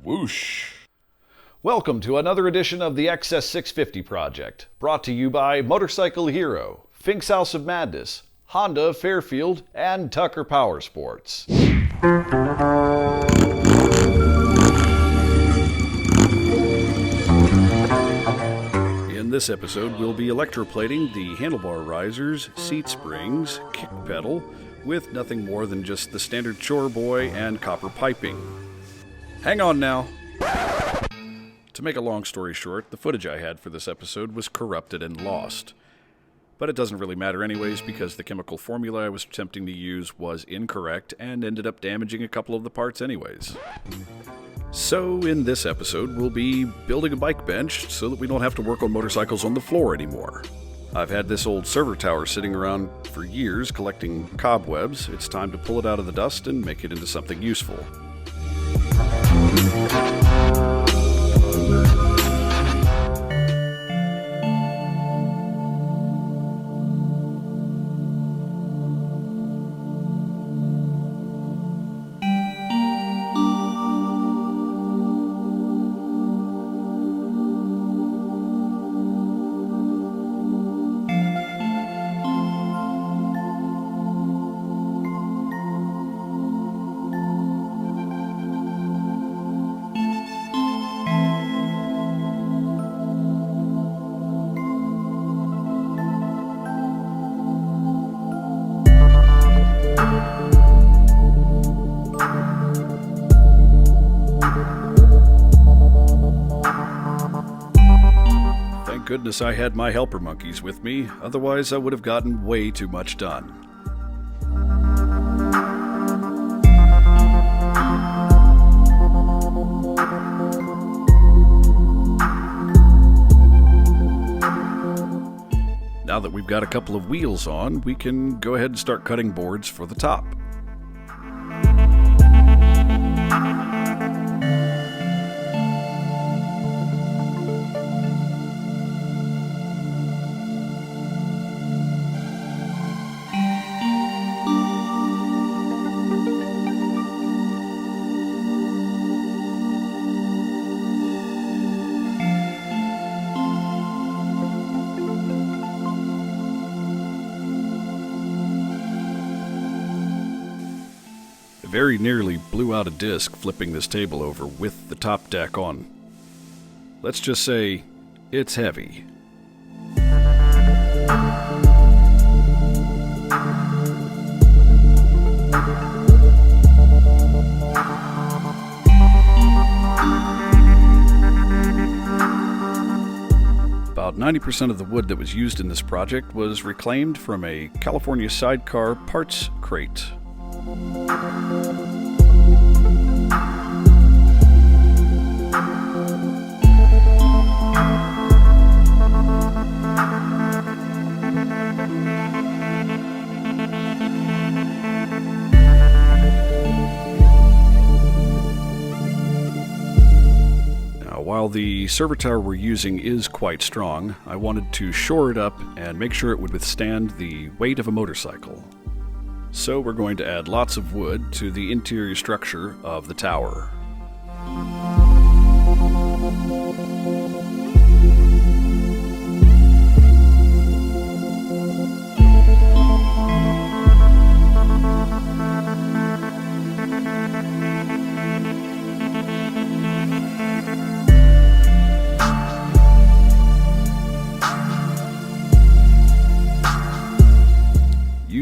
Whoosh! Welcome to another edition of the Xs650 Project, brought to you by Motorcycle Hero, Fink's House of Madness, Honda of Fairfield, and Tucker Power Sports. In this episode, we'll be electroplating the handlebar risers, seat springs, kick pedal, with nothing more than just the standard chore boy and copper piping. Hang on now. To make a long story short, the footage I had for this episode was corrupted and lost. But it doesn't really matter anyways because the chemical formula I was attempting to use was incorrect and ended up damaging a couple of the parts anyways. So in this episode, we'll be building a bike bench so that we don't have to work on motorcycles on the floor anymore. I've had this old server tower sitting around for years collecting cobwebs. It's time to pull it out of the dust and make it into something useful. Goodness I had my helper monkeys with me, otherwise I would have gotten way too much done. Now that we've got a couple of wheels on, we can go ahead and start cutting boards for the top. Very nearly blew out a disc flipping this table over with the top deck on. Let's just say, it's heavy. About 90% of the wood that was used in this project was reclaimed from a California sidecar parts crate. While the server tower we're using is quite strong, I wanted to shore it up and make sure it would withstand the weight of a motorcycle. So we're going to add lots of wood to the interior structure of the tower.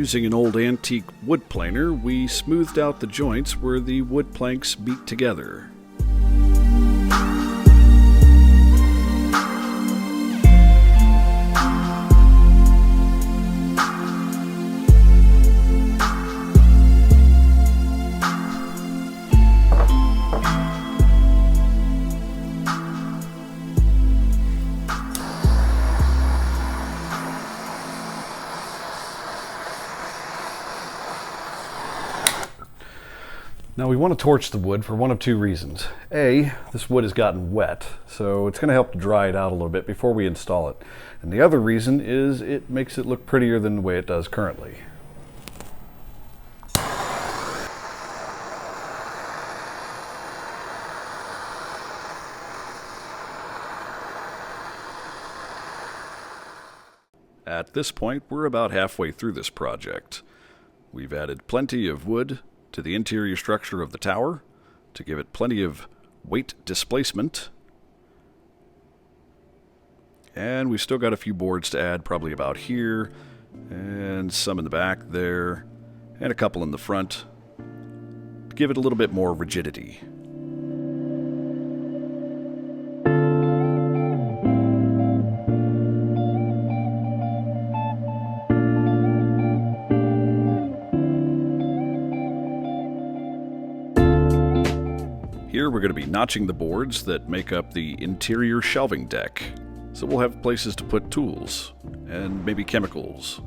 Using an old antique wood planer, we smoothed out the joints where the wood planks meet together. Now we want to torch the wood for one of two reasons. A, this wood has gotten wet, so it's going to help to dry it out a little bit before we install it. And the other reason is it makes it look prettier than the way it does currently. At this point, we're about halfway through this project. We've added plenty of wood to the interior structure of the tower to give it plenty of weight displacement. And we've still got a few boards to add, probably about here, and some in the back there, and a couple in the front, to give it a little bit more rigidity. Here we're going to be notching the boards that make up the interior shelving deck, so we'll have places to put tools and maybe chemicals.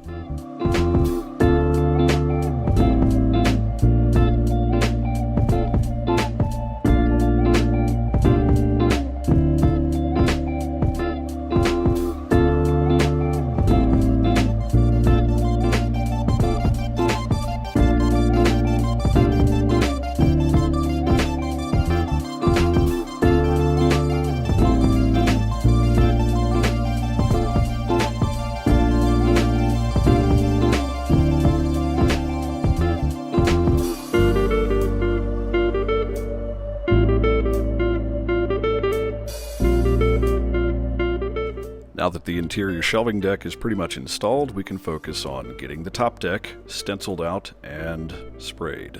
Now that the interior shelving deck is pretty much installed, we can focus on getting the top deck stenciled out and sprayed.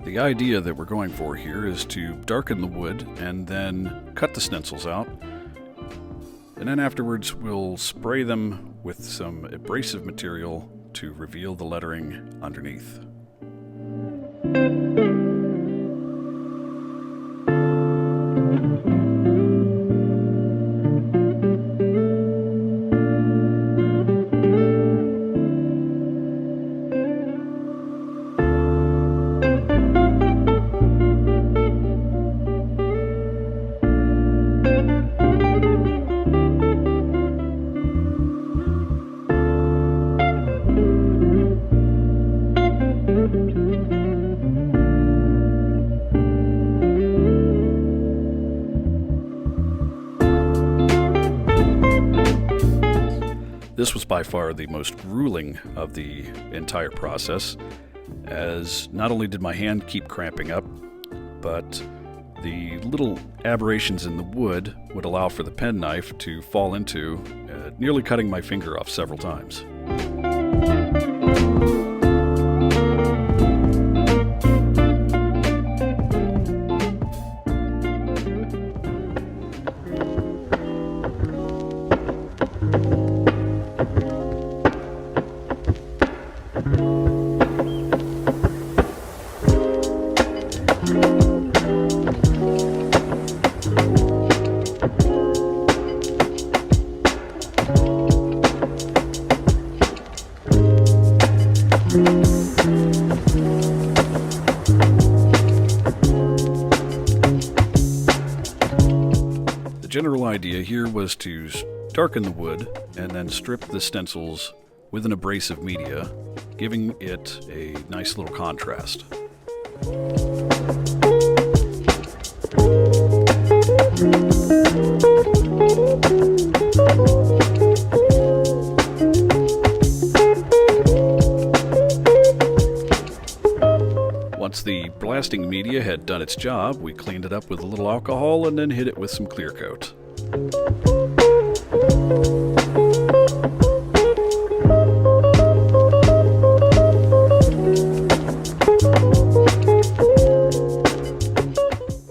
The idea that we're going for here is to darken the wood and then cut the stencils out, and then afterwards we'll spray them with some abrasive material to reveal the lettering underneath. This was by far the most grueling of the entire process, as not only did my hand keep cramping up, but the little aberrations in the wood would allow for the penknife to fall into, nearly cutting my finger off several times. The general idea here was to darken the wood and then strip the stencils with an abrasive media, giving it a nice little contrast. Once the blasting media had done its job, we cleaned it up with a little alcohol and then hit it with some clear coat.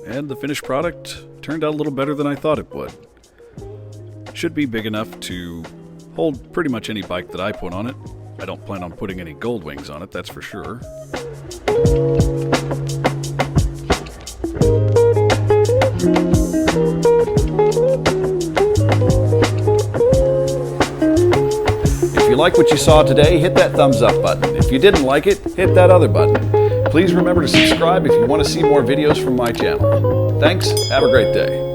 And the finished product turned out a little better than I thought it would. Should be big enough to hold pretty much any bike that I put on it. I don't plan on putting any gold wings on it, that's for sure. If you like what you saw today, hit that thumbs up button. If you didn't like it, hit that other button. Please remember to subscribe if you want to see more videos from my channel. Thanks, have a great day.